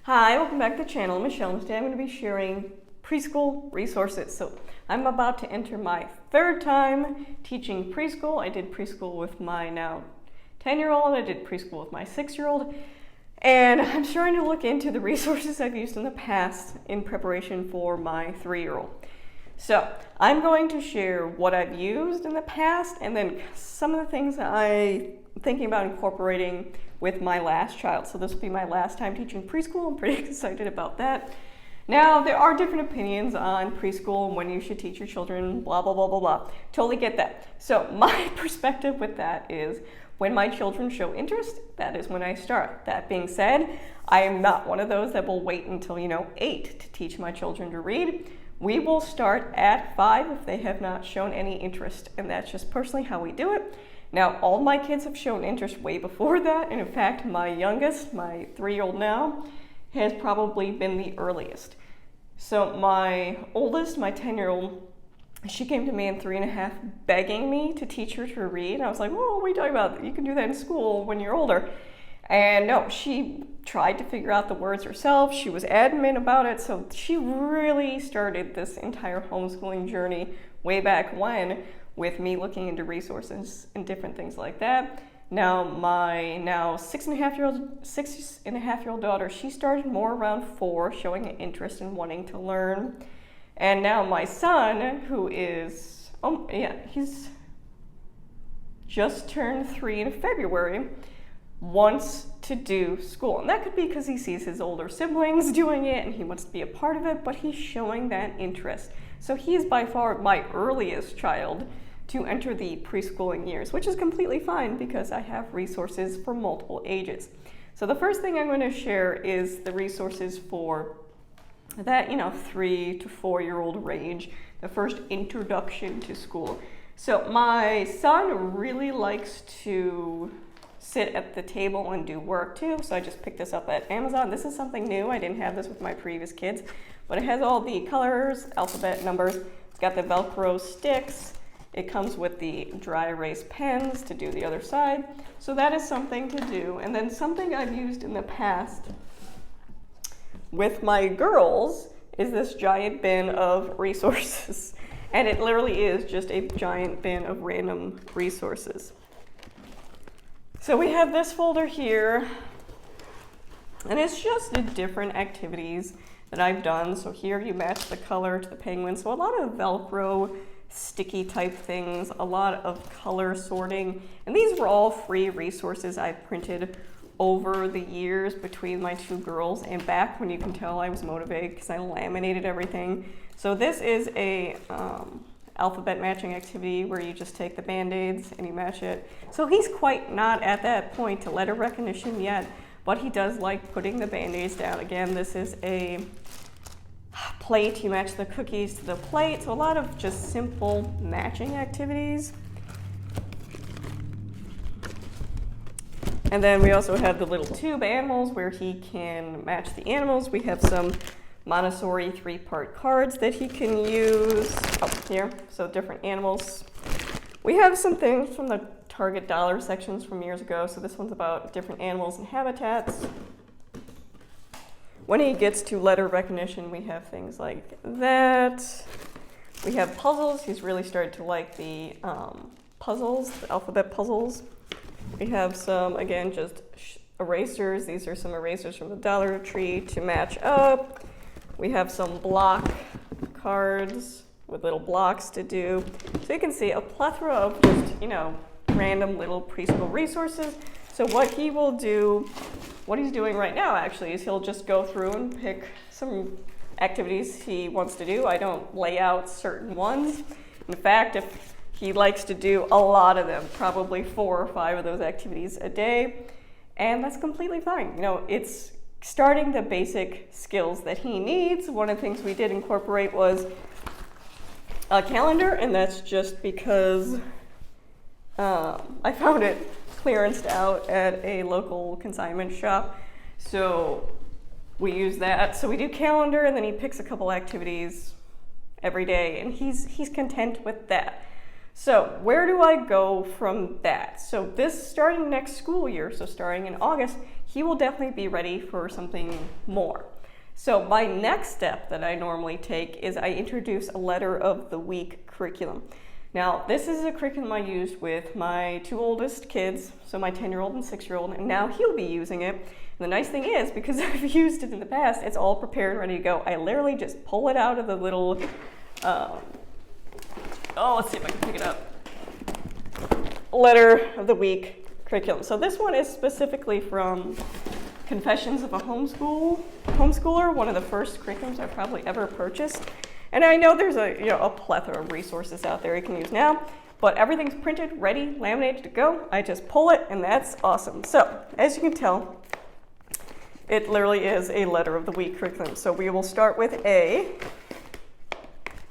Hi, welcome back to the channel. I'm Michelle, and today I'm going to be sharing preschool resources. So I'm about to enter my third time teaching preschool. I did preschool with my now 10-year-old, I did preschool with my 6-year-old, and I'm starting to look into the resources I've used in the past in preparation for my 3-year-old. So I'm going to share what I've used in the past and then some of the things that I'm thinking about incorporating with my last child. So this will be my last time teaching preschool. I'm pretty excited about that. Now, there are different opinions on preschool and when you should teach your children, blah, blah, blah, blah, blah. Totally get that. So my perspective with that is when my children show interest, that is when I start. That being said, I am not one of those that will wait until, 8 to teach my children to read. We will start at 5 if they have not shown any interest, and that's just personally how we do it. Now, all my kids have shown interest way before that, and in fact, my youngest, my 3-year-old now, has probably been the earliest. So my oldest, my 10-year-old, she came to me in 3.5 begging me to teach her to read. And I was like, well, what are you talking about? You can do that in school when you're older. And no, she tried to figure out the words herself. She was adamant about it. So she really started this entire homeschooling journey way back when with me looking into resources and different things like that. Now my 6.5-year-old daughter, she started more around 4, showing an interest in wanting to learn. And now my son, who is, he's just turned 3 in February, wants to do school. And that could be because he sees his older siblings doing it and he wants to be a part of it, but he's showing that interest. So he is by far my earliest child to enter the preschooling years, which is completely fine because I have resources for multiple ages. So the first thing I'm going to share is the resources for that 3 to 4-year-old range, the first introduction to school. So my son really likes to sit at the table and do work too, so I just picked this up at Amazon. This is something new. I didn't have this with my previous kids, but it has all the colors, alphabet, numbers. It's got the Velcro sticks. It comes with the dry erase pens to do the other side. So that is something to do. And then something I've used in the past with my girls is this giant bin of resources. And it literally is just a giant bin of random resources. So we have this folder here, and it's just the different activities that I've done. So here you match the color to the penguin. So a lot of Velcro sticky type things, a lot of color sorting, and these were all free resources I've printed over the years between my 2 girls and back when you can tell I was motivated because I laminated everything. So this is a alphabet matching activity where you just take the Band-Aids and you match it. So he's quite not at that point to letter recognition yet, but he does like putting the Band-Aids down. Again, this is a plate. You match the cookies to the plate. So a lot of just simple matching activities. And then we also have the little tube animals where he can match the animals. We have some Montessori 3-part cards that he can use. Oh, here, so different animals. We have some things from the Target dollar sections from years ago. So this one's about different animals and habitats. When he gets to letter recognition, we have things like that. We have puzzles. He's really started to like the puzzles, the alphabet puzzles. We have some, again, just erasers. These are some erasers from the Dollar Tree to match up. We have some block cards with little blocks to do. So you can see a plethora of just, random little preschool resources. So what he will do, what he's doing right now actually, is he'll just go through and pick some activities he wants to do. I don't lay out certain ones. In fact, if he likes to do a lot of them, probably 4 or 5 of those activities a day, and that's completely fine. It's starting the basic skills that he needs. One of the things we did incorporate was a calendar, and that's just because I found it clearanced out at a local consignment shop. So we use that. So we do calendar, and then he picks a couple activities every day, and he's content with that. So where do I go from that? So this starting next school year, so starting in August, he will definitely be ready for something more. So my next step that I normally take is I introduce a letter of the week curriculum. Now, this is a curriculum I used with my 2 oldest kids, so my 10-year-old and 6-year-old, and now he'll be using it. And the nice thing is, because I've used it in the past, it's all prepared and ready to go. I literally just pull it out of the little, let's see if I can pick it up. Letter of the week curriculum. So this one is specifically from Confessions of a Homeschooler, one of the first curriculums I've probably ever purchased. And I know there's a plethora of resources out there you can use now, but everything's printed, ready, laminated to go. I just pull it, and that's awesome. So, as you can tell, it literally is a letter of the week curriculum. So we will start with A,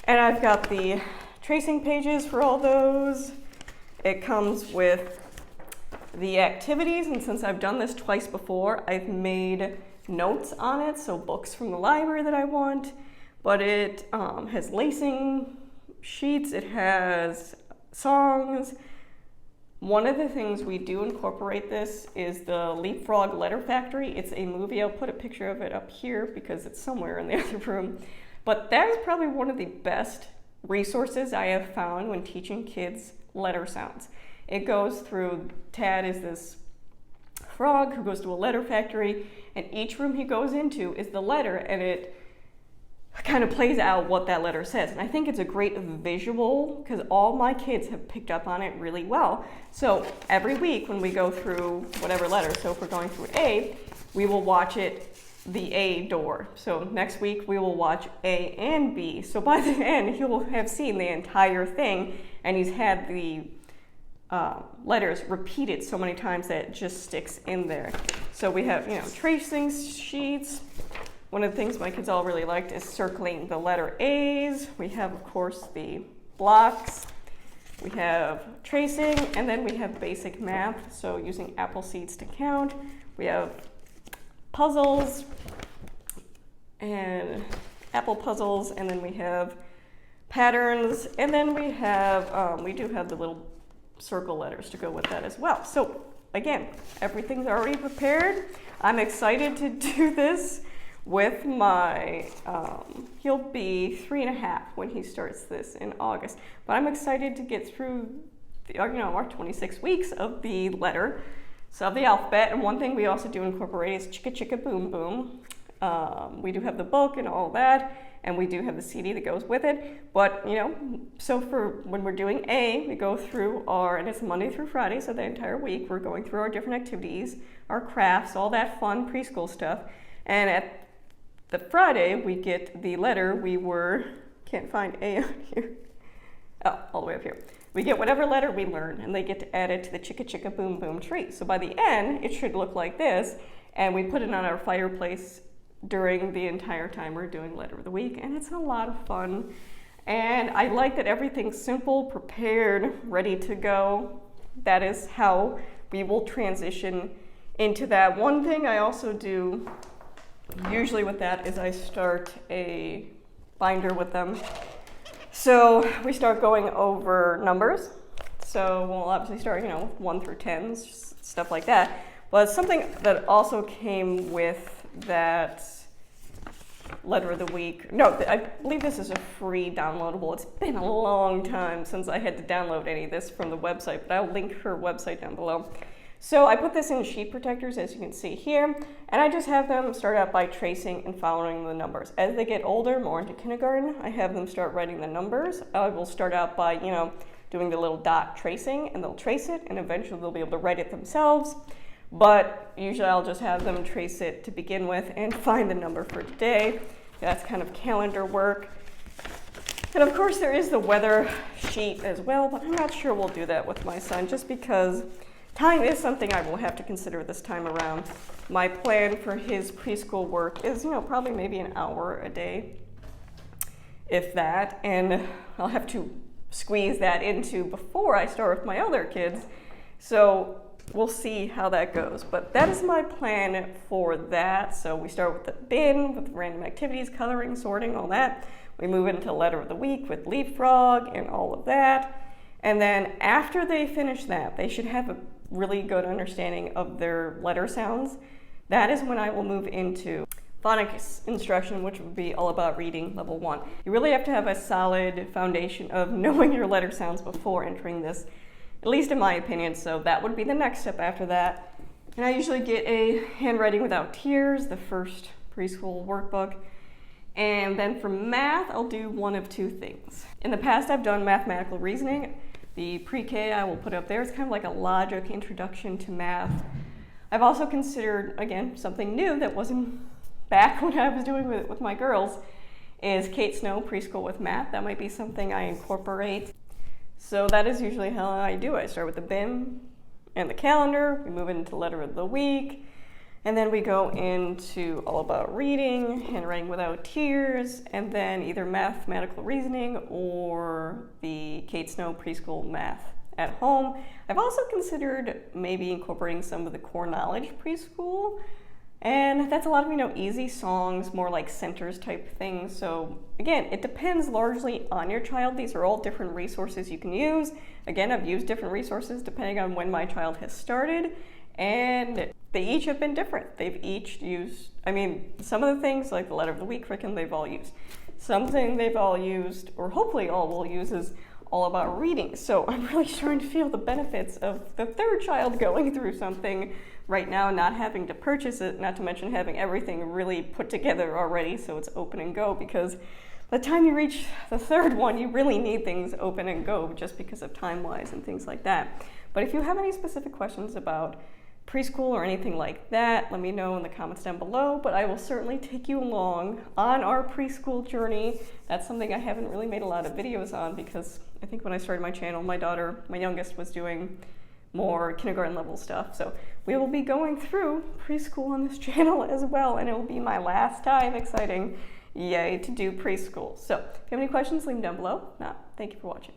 and I've got the tracing pages for all those. It comes with the activities, and since I've done this twice before, I've made notes on it, so books from the library that I want. But it has lacing sheets, it has songs. One of the things we do incorporate this is the Leapfrog Letter Factory. It's a movie. I'll put a picture of it up here because it's somewhere in the other room. But that is probably one of the best resources I have found when teaching kids letter sounds. It goes through, Tad is this frog who goes to a letter factory, and each room he goes into is the letter, and it kind of plays out what that letter says. And I think it's a great visual because all my kids have picked up on it really well. So every week when we go through whatever letter, so if we're going through A, we will watch it, the A door. So next week we will watch A and B. So by the end, he will have seen the entire thing, and he's had the letters repeated so many times that it just sticks in there. So we have, tracing sheets. One of the things my kids all really liked is circling the letter A's. We have, of course, the blocks. We have tracing, and then we have basic math, so using apple seeds to count. We have puzzles and apple puzzles, and then we have patterns, and then we have, we do have the little circle letters to go with that as well. So again, everything's already prepared. I'm excited to do this with my, he'll be 3.5 when he starts this in August. But I'm excited to get through our 26 weeks of the letter, so of the alphabet. And one thing we also do incorporate is chicka chicka boom boom. We do have the book and all that, and we do have the CD that goes with it. But, so for when we're doing A, we go through and it's Monday through Friday, so the entire week, we're going through our different activities, our crafts, all that fun preschool stuff. And at the Friday, we get the letter can't find A on here. Oh, all the way up here. We get whatever letter we learn, and they get to add it to the chicka chicka boom boom tree. So by the end, it should look like this, and we put it on our fireplace during the entire time we're doing letter of the week, and it's a lot of fun. And I like that everything's simple, prepared, ready to go. That is how we will transition into that. One thing I also do usually with that is I start a binder with them. So we start going over numbers. So we'll obviously start, 1 through 10, stuff like that. But something that also came with that letter of the week, I believe this is a free downloadable. It's been a long time since I had to download any of this from the website, but I'll link her website down below. So I put this in sheet protectors, as you can see here, and I just have them start out by tracing and following the numbers. As they get older, more into kindergarten, I have them start writing the numbers. I will start out by, doing the little dot tracing, and they'll trace it, and eventually they'll be able to write it themselves. But usually I'll just have them trace it to begin with and find the number for today. That's kind of calendar work. And of course there is the weather sheet as well, but I'm not sure we'll do that with my son just because time is something I will have to consider this time around. My plan for his preschool work is, probably maybe an hour a day, if that, and I'll have to squeeze that into before I start with my other kids. So we'll see how that goes. But that is my plan for that. So we start with the bin, with random activities, coloring, sorting, all that. We move into letter of the week with Leapfrog and all of that. And then after they finish that, they should have a really good understanding of their letter sounds. that is when I will move into phonics instruction, which would be all about reading level 1. You really have to have a solid foundation of knowing your letter sounds before entering this, at least in my opinion, so that would be the next step after that. And I usually get a Handwriting Without Tears, the first preschool workbook. And then for math, I'll do one of two things. In the past, I've done mathematical reasoning. The pre-K I will put up there. It's kind of like a logic introduction to math. I've also considered, again, something new that wasn't back when I was doing it with my girls, is Kate Snow Preschool with Math. That might be something I incorporate. So that is usually how I do it. I start with the BIM and the calendar, we move into letter of the week, and then we go into all about reading, Handwriting Without Tears, and then either mathematical reasoning or the Kate Snow Preschool Math at home. I've also considered maybe incorporating some of the core knowledge preschool, and that's a lot of, easy songs, more like centers type things. So again, it depends largely on your child. These are all different resources you can use. Again, I've used different resources depending on when my child has started, and they each have been different. They've each used, some of the things like the letter of the week curriculum they've all used. Something they've all used, or hopefully all will use, is all about reading. So I'm really starting to feel the benefits of the third child going through something right now, not having to purchase it, not to mention having everything really put together already so it's open and go, because by the time you reach the third one, you really need things open and go just because of time-wise and things like that. But if you have any specific questions about preschool or anything like that, let me know in the comments down below, but I will certainly take you along on our preschool journey. That's something I haven't really made a lot of videos on because I think when I started my channel, my daughter, my youngest, was doing more kindergarten level stuff. So we will be going through preschool on this channel as well, and it will be my last time, exciting, yay, to do preschool. So if you have any questions, leave them down below. Thank you for watching.